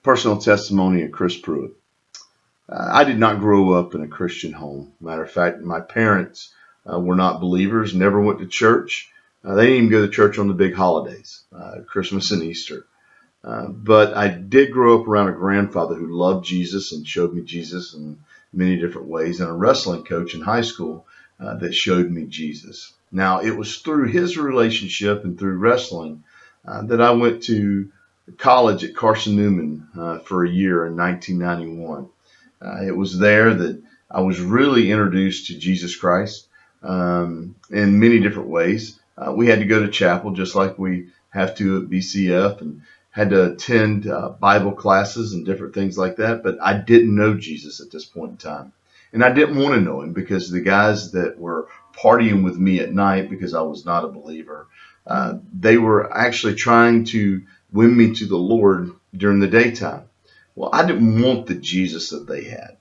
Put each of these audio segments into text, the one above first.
Personal testimony of Chris Pruitt. I did not grow up in a Christian home. Matter of fact, my parents were not believers, never went to church. They didn't even go to church on the big holidays, Christmas and Easter. But I did grow up around a grandfather who loved Jesus and showed me Jesus in many different ways, and a wrestling coach in high school that showed me Jesus. Now, it was through his relationship and through wrestling that I went to college at Carson Newman for a year in 1991. It was there that I was really introduced to Jesus Christ in many different ways. We had to go to chapel just like we have to at BCF, and had to attend Bible classes and different things like that. But I didn't know Jesus at this point in time. And I didn't want to know him because the guys that were partying with me at night, because I was not a believer, they were actually trying to win me to the Lord during the daytime. Well, I didn't want the Jesus that they had.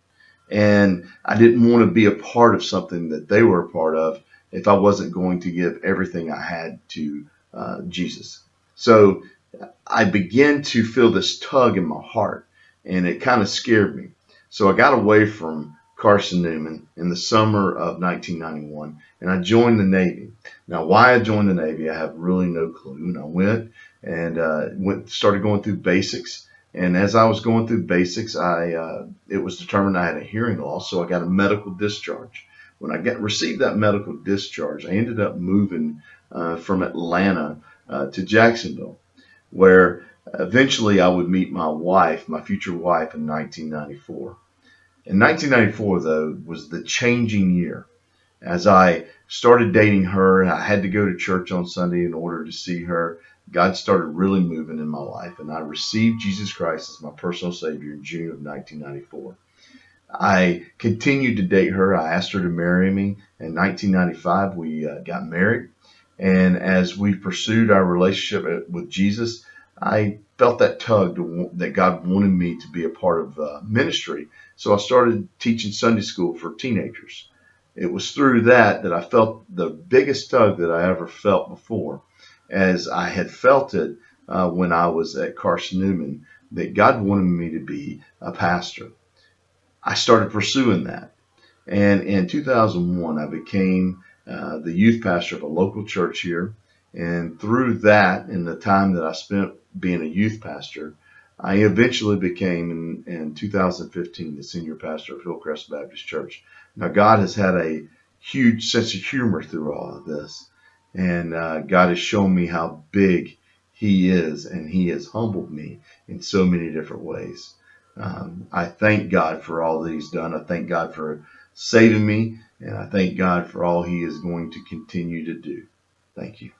And I didn't want to be a part of something that they were a part of if I wasn't going to give everything I had to Jesus. So I began to feel this tug in my heart, and it kind of scared me. So I got away from Carson Newman in the summer of 1991, and I joined the Navy. Now, why I joined the Navy, I have really no clue. And I went and started going through basics. And as I was going through basics, it was determined I had a hearing loss, so I got a medical discharge. When I received that medical discharge, I ended up moving from Atlanta to Jacksonville, where eventually I would meet my wife, my future wife, in 1994. In 1994, though, was the changing year. As I started dating her, and I had to go to church on Sunday in order to see her, God started really moving in my life, and I received Jesus Christ as my personal Savior in June of 1994. I continued to date her. I asked her to marry me. In 1995, we got married. And as we pursued our relationship with Jesus, I felt that tug that God wanted me to be a part of ministry. So I started teaching Sunday school for teenagers. It was through that I felt the biggest tug that I ever felt before, as I had felt it when I was at Carson Newman, that God wanted me to be a pastor. I started pursuing that. And in 2001, I became the youth pastor of a local church here. And through that, in the time that I spent being a youth pastor, I eventually became, in 2015, the senior pastor of Hillcrest Baptist Church. Now, God has had a huge sense of humor through all of this. And God has shown me how big He is, and He has humbled me in so many different ways. I thank God for all that He's done. I thank God for saving me, and I thank God for all He is going to continue to do. Thank you.